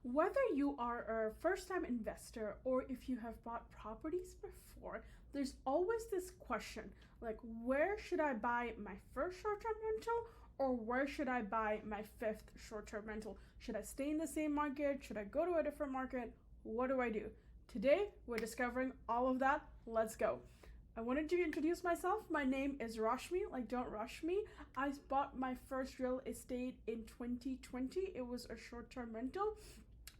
Whether you are a first time investor or if you have bought properties before, there's always this question like, where should I buy my first short term rental or where should I buy my fifth short term rental? Should I stay in the same market? Should I go to a different market? What do I do? Today, we're discovering all of that. Let's go. I wanted to introduce myself. My name is Rashmi, like don't rush me. I bought my first real estate in 2020. It was a short term rental.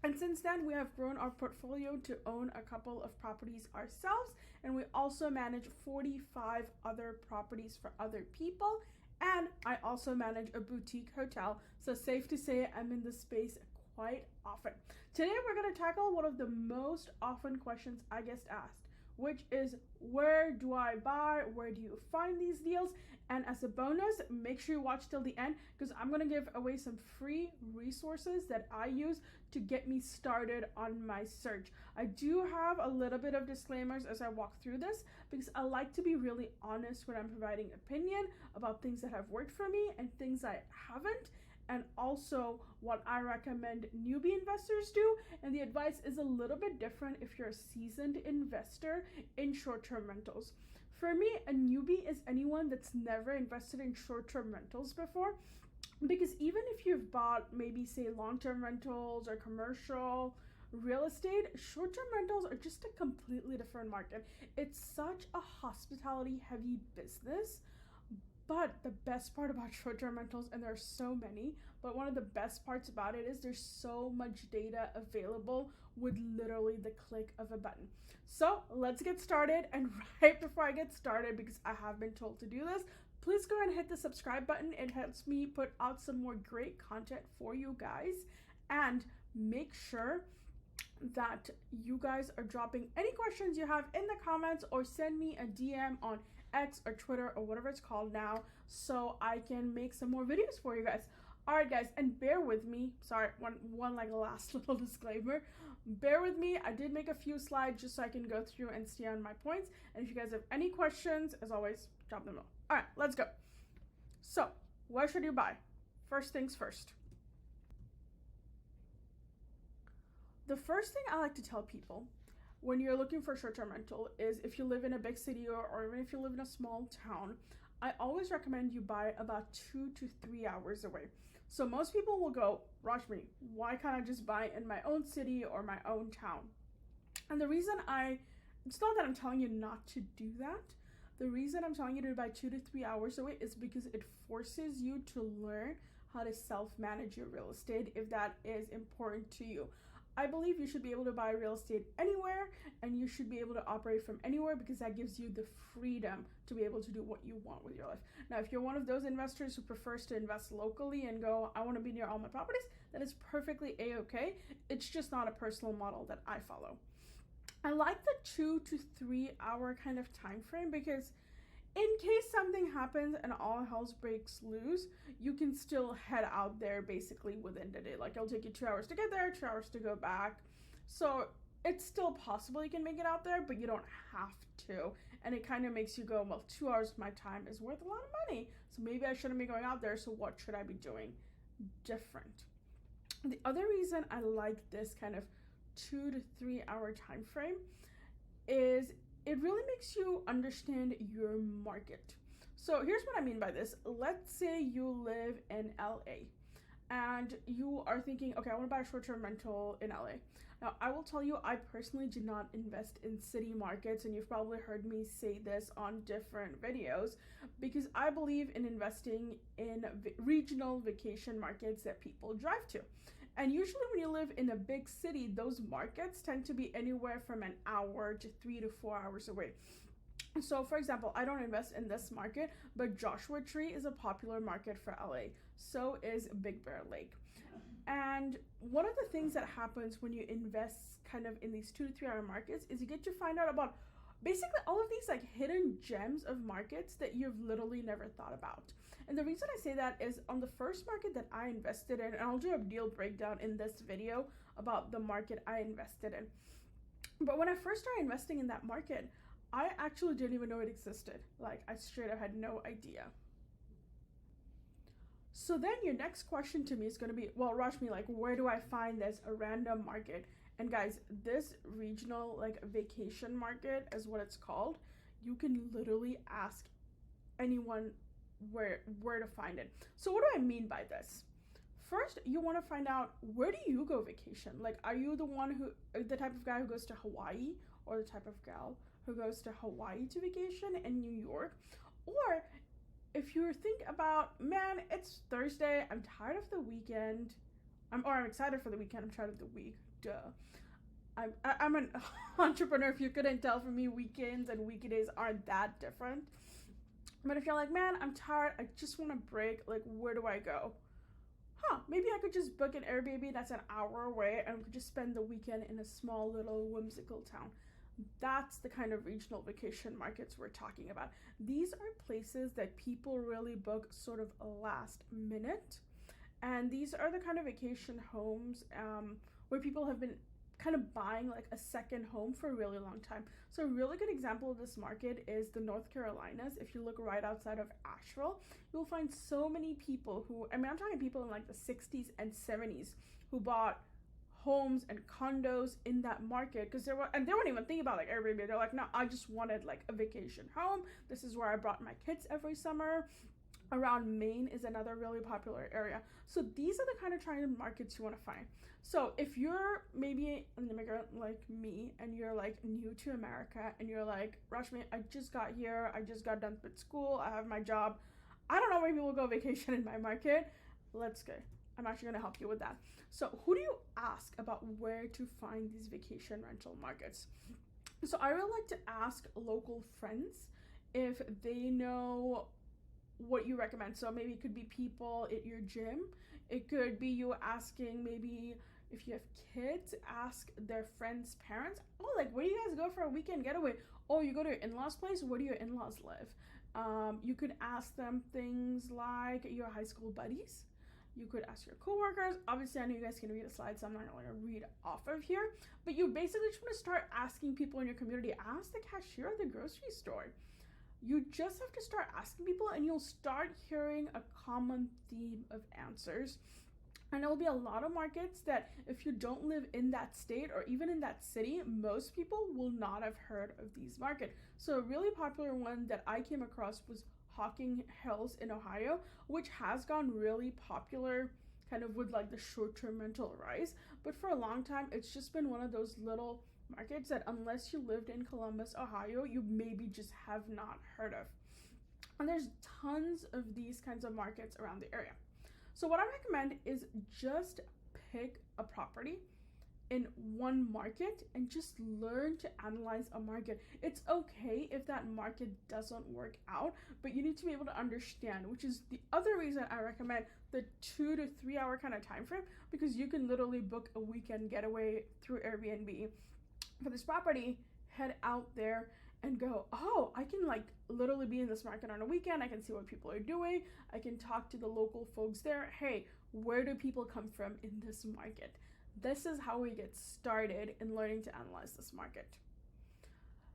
And since then, we have grown our portfolio to own a couple of properties ourselves, and we also manage 45 other properties for other people. And I also manage a boutique hotel, so safe to say I'm in this space quite often. Today, we're going to tackle one of the most often questions I get asked, which is where do I buy? Where do you find these deals? And as a bonus, make sure you watch till the end because I'm going to give away some free resources that I use to get me started on my search. I do have a little bit of disclaimers as I walk through this because I like to be really honest when I'm providing opinion about things that have worked for me and things I haven't, and also what I recommend newbie investors do. And the advice is a little bit different if you're a seasoned investor in short-term rentals. For me, a newbie is anyone that's never invested in short-term rentals before, because even if you've bought maybe say long-term rentals or commercial real estate, short-term rentals are just a completely different market. It's such a hospitality heavy business. But the best part about short-term rentals, and there are so many, but one of the best parts about it is there's so much data available with literally the click of a button. So let's get started. And right before I get started, because I have been told to do this, please go ahead and hit the subscribe button. It helps me put out some more great content for you guys. And make sure that you guys are dropping any questions you have in the comments or send me a DM on X or Twitter or whatever it's called now so I can make some more videos for you guys. All right, guys, and bear with me. Sorry, one like last little disclaimer. Bear with me. I did make a few slides just so I can go through and stay on my points. And if you guys have any questions, as always, drop them below. All right, let's go. So, where should you buy? First things first. The first thing I like to tell people when you're looking for short-term rental is if you live in a big city or even if you live in a small town, I always recommend you buy about 2 to 3 hours away. So most people will go, Rashmi, why can't I just buy in my own city or my own town? And the reason it's not that I'm telling you not to do that. The reason I'm telling you to buy 2 to 3 hours away is because it forces you to learn how to self-manage your real estate if that is important to you. I believe you should be able to buy real estate anywhere and you should be able to operate from anywhere because that gives you the freedom to be able to do what you want with your life. Now, if you're one of those investors who prefers to invest locally and go, I want to be near all my properties, that is perfectly a-okay. It's just not a personal model that I follow. I like the 2 to 3 hour kind of time frame because in case something happens and all hell breaks loose, you can still head out there basically within the day. Like it'll take you 2 hours to get there, 2 hours to go back. So it's still possible you can make it out there, but you don't have to. And it kind of makes you go, well, 2 hours of my time is worth a lot of money. So maybe I shouldn't be going out there. So what should I be doing different? The other reason I like this kind of 2 to 3 hour time frame is it really makes you understand your market. So here's what I mean by this. Let's say you live in LA and you are thinking, okay, I want to buy a short-term rental in LA. Now, I will tell you, I personally do not invest in city markets, and you've probably heard me say this on different videos because I believe in investing in regional vacation markets that people drive to. And usually when you live in a big city, those markets tend to be anywhere from an hour to 3 to 4 hours away. So for example, I don't invest in this market, but Joshua Tree is a popular market for LA. So is Big Bear Lake. And one of the things that happens when you invest kind of in these 2 to 3 hour markets is you get to find out about basically all of these like hidden gems of markets that you've literally never thought about. And the reason I say that is on the first market that I invested in, and I'll do a deal breakdown in this video about the market I invested in. But when I first started investing in that market, I actually didn't even know it existed. Like I straight up had no idea. So then your next question to me is going to be, well, Rashmi, like, where do I find this a random market? And guys, this regional like vacation market is what it's called. You can literally ask anyone where to find it. So what do I mean by this? First, you want to find out, where do you go vacation? Like, are you the type of guy who goes to Hawaii, or the type of gal who goes to Hawaii to vacation and New York? Or if you think about, man, it's Thursday, I'm tired of the weekend, I'm excited for the weekend, I'm tired of the week, duh. I'm an entrepreneur. If you couldn't tell from me, weekends and weekdays aren't that different. But if you're like, man, I'm tired, I just want a break, like, where do I go? Maybe I could just book an Airbnb that's an hour away and we could just spend the weekend in a small little whimsical town. That's the kind of regional vacation markets we're talking about. These are places that people really book sort of last minute. And these are the kind of vacation homes where people have been kind of buying like a second home for a really long time. So a really good example of this market is the North Carolinas. If you look right outside of Asheville, you'll find so many people I'm talking people in like the 60s and 70s who bought homes and condos in that market because they weren't even thinking about like Airbnb. They're like, no, I just wanted like a vacation home. This is where I brought my kids every summer. Around Maine is another really popular area. So these are the kind of trying markets you want to find. So if you're maybe an immigrant like me and you're like new to America and you're like, Rashmi, I just got here, I just got done with school, I have my job, I don't know where people go vacation in my market, let's go. I'm actually going to help you with that. So who do you ask about where to find these vacation rental markets? So I really like to ask local friends if they know what you recommend. So maybe it could be people at your gym. It could be you asking, maybe if you have kids, ask their friends' parents. Oh, like, where do you guys go for a weekend getaway? Oh, you go to your in-laws' place? Where do your in-laws live? You could ask them things like your high school buddies. You could ask your coworkers. Obviously, I know you guys can read a slide, so I'm not going to read off of here. But you basically just want to start asking people in your community. Ask the cashier at the grocery store. You just have to start asking people and you'll start hearing a common theme of answers. And there will be a lot of markets that if you don't live in that state or even in that city, most people will not have heard of these markets. So a really popular one that I came across was Hocking Hills in Ohio, which has gone really popular kind of with like the short-term rental rise. But for a long time, it's just been one of those little markets that unless you lived in Columbus, Ohio, you maybe just have not heard of. And there's tons of these kinds of markets around the area. So what I recommend is just pick a property in one market and just learn to analyze a market. It's okay if that market doesn't work out, but you need to be able to understand, which is the other reason I recommend the 2 to 3 hour kind of time frame, because you can literally book a weekend getaway through Airbnb for this property, head out there and go, oh, I can like literally be in this market on a weekend. I can see what people are doing. I can talk to the local folks there. Hey, where do people come from in this market? This is how we get started in learning to analyze this market.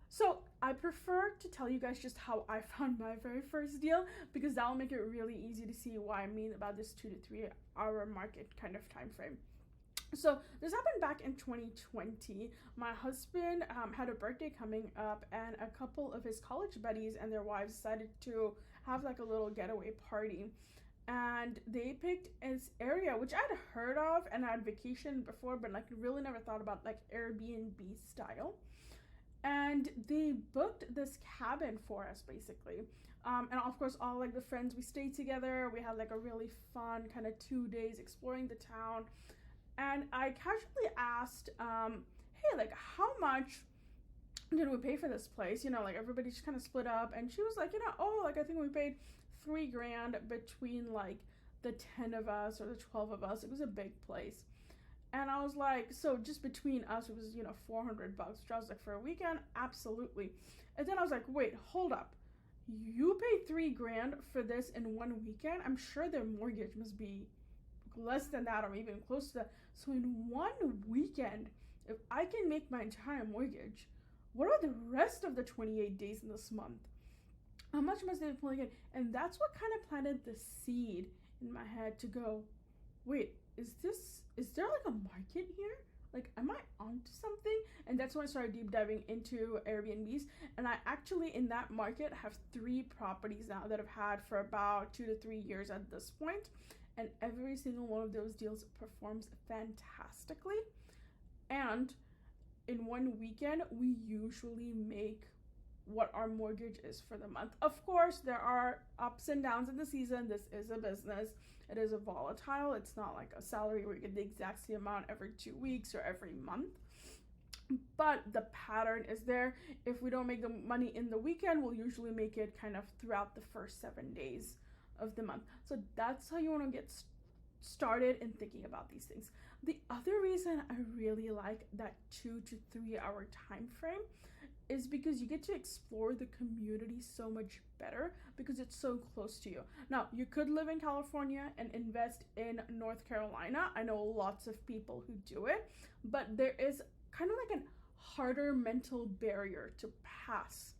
So I prefer to tell you guys just how I found my very first deal, because that will make it really easy to see what I mean about this 2 to 3 hour market kind of time frame. So this happened back in 2020. My husband had a birthday coming up, and a couple of his college buddies and their wives decided to have like a little getaway party. And they picked this area, which I'd heard of and I'd vacationed before, but like really never thought about like Airbnb style. And they booked this cabin for us basically. And of course, all like the friends, we stayed together. We had like a really fun kind of 2 days exploring the town. And I casually asked, hey, like, how much did we pay for this place? You know, like, everybody just kind of split up. And she was like, you know, oh, like, I think we paid $3,000 between, like, the 10 of us or the 12 of us. It was a big place. And I was like, so just between us, it was, you know, $400. Which I was like, for a weekend? Absolutely. And then I was like, wait, hold up. You paid $3,000 for this in one weekend? I'm sure their mortgage must be less than that or even close to that. So in one weekend, if I can make my entire mortgage, what are the rest of the 28 days in this month? How much must they be pulling in? And that's what kind of planted the seed in my head to go, wait, is there like a market here? Like, am I onto something? And that's when I started deep diving into Airbnbs. And I actually, in that market, have 3 properties now that I've had for about 2 to 3 years at this point. And every single one of those deals performs fantastically. And in one weekend, we usually make what our mortgage is for the month. Of course, there are ups and downs in the season. This is a business. It is a volatile. It's not like a salary where you get the exact same amount every 2 weeks or every month. But the pattern is there. If we don't make the money in the weekend, we'll usually make it kind of throughout the first 7 days of the month. So that's how you want to get started in thinking about these things. The other reason I really like that 2 to 3 hour time frame is because you get to explore the community so much better because it's so close to you. Now, you could live in California and invest in North Carolina. I know lots of people who do it, but there is kind of like a harder mental barrier to pass,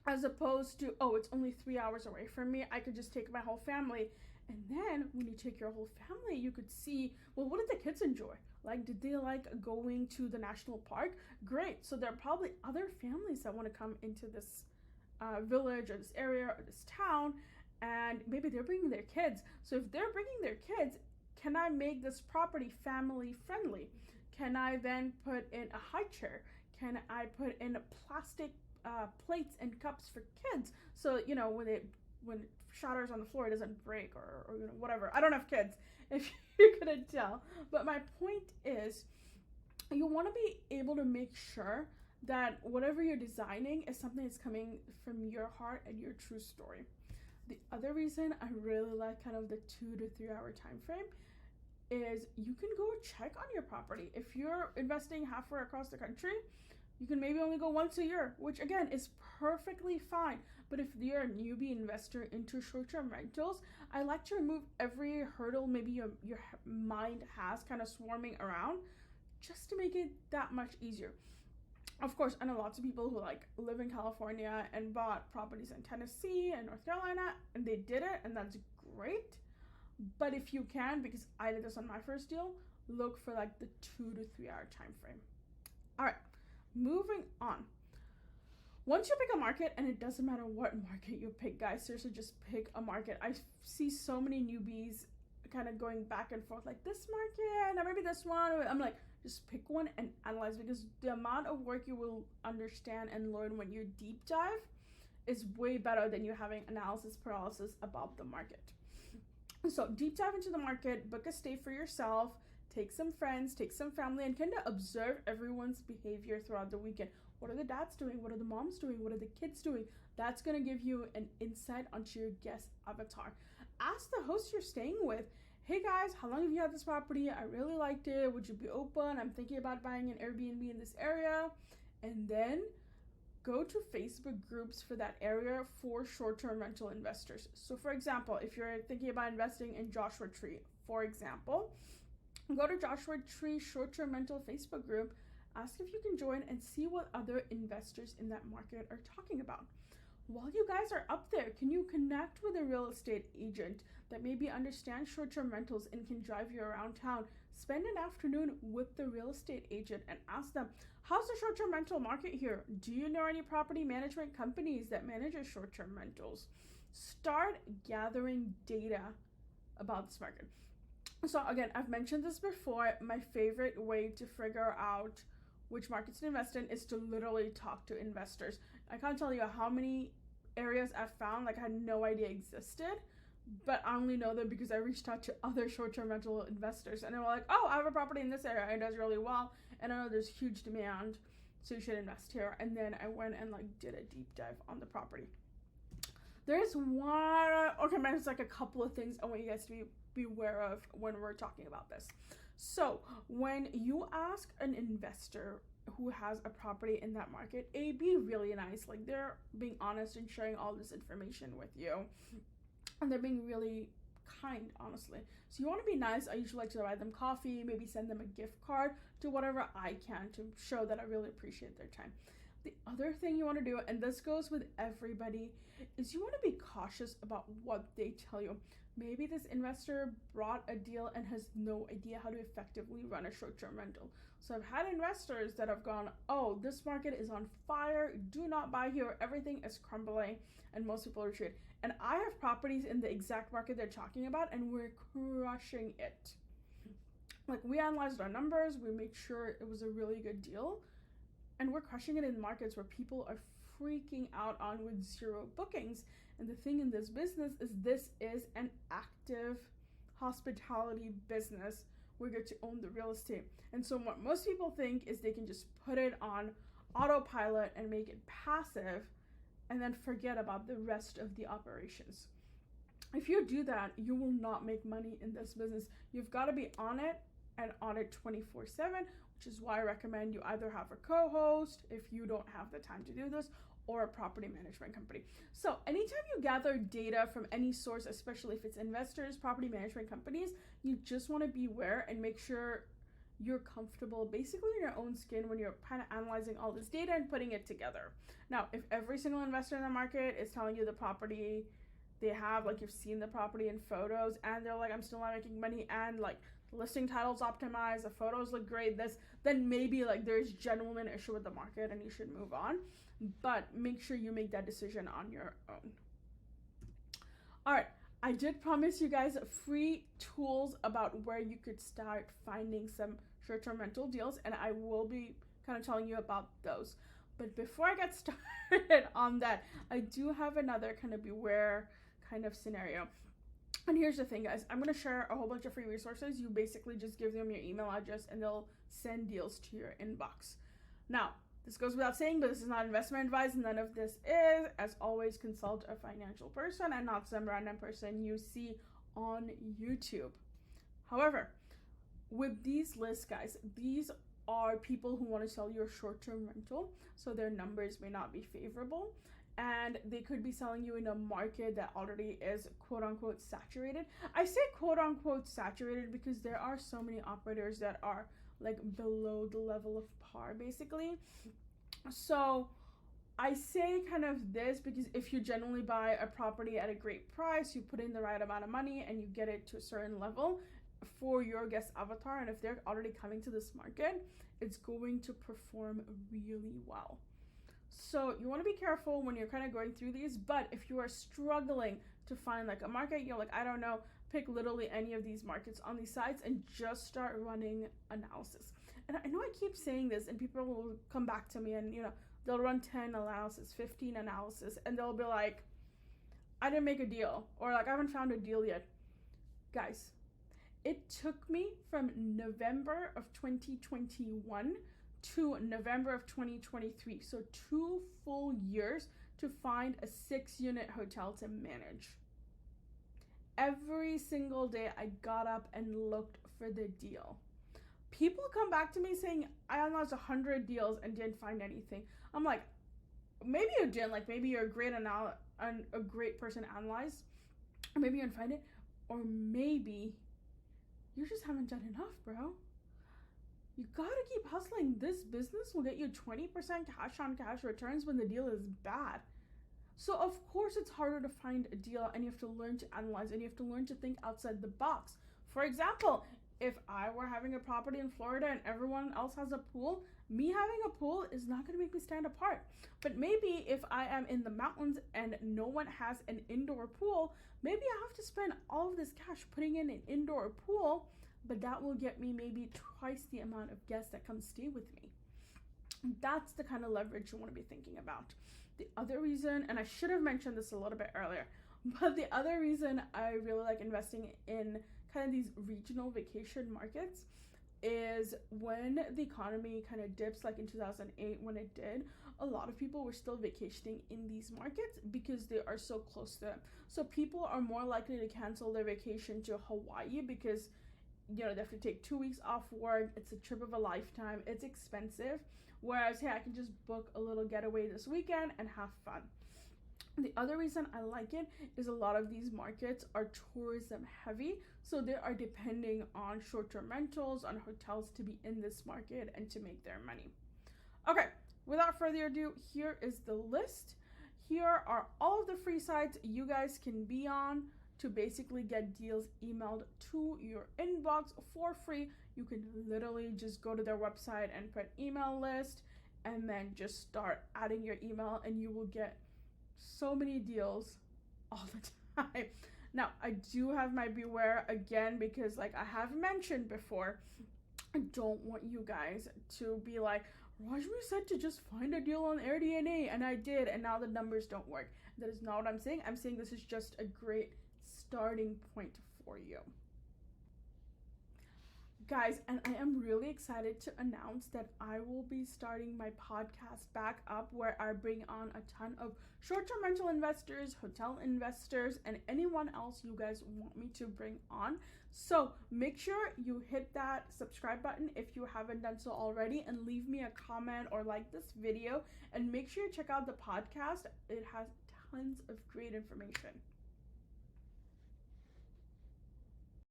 as opposed to, oh, it's only 3 hours away from me. I could just take my whole family. And then when you take your whole family, you could see, well, what did the kids enjoy? Like, did they like going to the national park? Great. So there are probably other families that want to come into this village or this area or this town, and maybe they're bringing their kids. So if they're bringing their kids, can I make this property family friendly? Can I then put in a high chair? Can I put in plastic plates and cups for kids? So, you know, when it shatters on the floor, it doesn't break or you know, whatever. I don't have kids, if you couldn't tell. But my point is, you want to be able to make sure that whatever you're designing is something that's coming from your heart and your true story. The other reason I really like kind of the 2 to 3 hour time frame is you can go check on your property. If you're investing halfway across the country, you can maybe only go once a year, which again is perfectly fine. But if you're a newbie investor into short-term rentals, I like to remove every hurdle maybe your mind has kind of swarming around, just to make it that much easier. Of course, I know lots of people who like live in California and bought properties in Tennessee and North Carolina, and they did it, and that's great. But if you can, because I did this on my first deal, look for like the 2 to 3 hour time frame. All right, moving on. Once you pick a market, and it doesn't matter what market you pick, guys, seriously, just pick a market. I see so many newbies kind of going back and forth, like this market, or maybe this one. I'm like, just pick one and analyze, because the amount of work you will understand and learn when you deep dive is way better than you having analysis paralysis about the market. So deep dive into the market, book a stay for yourself, take some friends, take some family, and kind of observe everyone's behavior throughout the weekend. What are the dads doing? What are the moms doing? What are the kids doing? That's going to give you an insight onto your guest avatar. Ask the host you're staying with, hey guys, how long have you had this property? I really liked it. Would you be open? I'm thinking about buying an Airbnb in this area. And then go to Facebook groups for that area for short-term rental investors. So for example, if you're thinking about investing in Joshua Tree, for example, go to Joshua Tree short-term rental Facebook group, ask if you can join, and see what other investors in that market are talking about. While you guys are up there, can you connect with a real estate agent that maybe understands short-term rentals and can drive you around town? Spend an afternoon with the real estate agent and ask them, how's the short-term rental market here? Do you know any property management companies that manage short-term rentals? Start gathering data about this market. So again, I've mentioned this before, my favorite way to figure out which markets to invest in is to literally talk to investors. I can't tell you how many areas I've found like I had no idea existed, but I only know them because I reached out to other short-term rental investors, and they were like, oh, I have a property in this area, it does really well, and I know there's huge demand, so you should invest here. And then I went and like did a deep dive on the property. There's one, okay, man, there's like a couple of things I want you guys to be aware of when we're talking about this. So when you ask an investor who has a property in that market, be really nice. Like, they're being honest and sharing all this information with you, and they're being really kind, honestly. So you want to be nice. I usually like to buy them coffee, maybe send them a gift card, to whatever I can to show that I really appreciate their time. The other thing you want to do, and this goes with everybody, is you want to be cautious about what they tell you. Maybe this investor brought a deal and has no idea how to effectively run a short-term rental. So I've had investors that have gone, oh, this market is on fire, do not buy here, everything is crumbling, and most people retreat. And I have properties in the exact market they're talking about, and we're crushing it. Like, we analyzed our numbers, we made sure it was a really good deal, and we're crushing it in markets where people are freaking out on with 0 bookings. And the thing in this business is an active hospitality business. We get to own the real estate. And so what most people think is they can just put it on autopilot and make it passive and then forget about the rest of the operations. If you do that, you will not make money in this business. You've got to be on it and on it 24/7, which is why I recommend you either have a co-host if you don't have the time to do this, or a property management company. So anytime you gather data from any source, especially if it's investors, property management companies, you just want to beware and make sure you're comfortable basically in your own skin when you're kind of analyzing all this data and putting it together. Now, if every single investor in the market is telling you the property they have, like, you've seen the property in photos and they're like, I'm still not making money, and like the listing title's optimized, the photos look great, then maybe like there's genuine issue with the market and you should move on. But make sure you make that decision on your own. All right, I did promise you guys free tools about where you could start finding some short-term rental deals, and I will be kind of telling you about those. But before I get started on that, I do have another kind of beware kind of scenario. And here's the thing, guys. I'm going to share a whole bunch of free resources. You basically just give them your email address and they'll send deals to your inbox. Now, this goes without saying, but this is not investment advice. None of this is. As always, consult a financial person and not some random person you see on YouTube. However, with these lists, guys, these are people who want to sell you a short-term rental, so their numbers may not be favorable, and they could be selling you in a market that already is quote-unquote saturated. I say quote-unquote saturated because there are so many operators that are like below the level of par, basically. So I say kind of this because if you generally buy a property at a great price, you put in the right amount of money and you get it to a certain level for your guest avatar, and if they're already coming to this market, it's going to perform really well. So you want to be careful when you're kind of going through these, but if you are struggling to find like a market, you're like, I don't know, pick literally any of these markets on these sites and just start running analysis. And I know I keep saying this and people will come back to me and, you know, they'll run 10 analysis, 15 analysis, and they'll be like, I didn't make a deal, or like, I haven't found a deal yet. Guys, it took me from November of 2021 to November of 2023, so 2 full years to find a 6-unit hotel to manage. Every single day I got up and looked for the deal. People come back to me saying, I analyzed 100 deals and didn't find anything. I'm like, maybe you didn't, like maybe you're a great person to analyze, or maybe you didn't find it, or maybe you just haven't done enough, bro. You gotta keep hustling. This business will get you 20% cash on cash returns when the deal is bad. So of course it's harder to find a deal, and you have to learn to analyze, and you have to learn to think outside the box. For example, if I were having a property in Florida and everyone else has a pool, me having a pool is not going to make me stand apart. But maybe if I am in the mountains and no one has an indoor pool, maybe I have to spend all of this cash putting in an indoor pool, but that will get me maybe twice the amount of guests that come stay with me. That's the kind of leverage you want to be thinking about. The other reason, and I should have mentioned this a little bit earlier, but the other reason I really like investing in kind of these regional vacation markets is when the economy kind of dips, like in 2008 when it did, a lot of people were still vacationing in these markets because they are so close to them. So people are more likely to cancel their vacation to Hawaii because, you know, they have to take 2 weeks off work. It's a trip of a lifetime. It's expensive. Whereas, hey, I can just book a little getaway this weekend and have fun. The other reason I like it is a lot of these markets are tourism heavy. So they are depending on short-term rentals, on hotels to be in this market and to make their money. Okay, without further ado, here is the list. Here are all of the free sites you guys can be on to basically get deals emailed to your inbox for free. You can literally just go to their website and put email list and then just start adding your email, and you will get so many deals all the time. Now, I do have my beware again, because like I have mentioned before, I don't want you guys to be like, Rashmi said to just find a deal on Airbnb, and I did, and now the numbers don't work. That is not what I'm saying. I'm saying this is just a great starting point for you. Guys, and I am really excited to announce that I will be starting my podcast back up, where I bring on a ton of short-term rental investors, hotel investors, and anyone else you guys want me to bring on. So make sure you hit that subscribe button if you haven't done so already, and leave me a comment or like this video, and make sure you check out the podcast. It has tons of great information.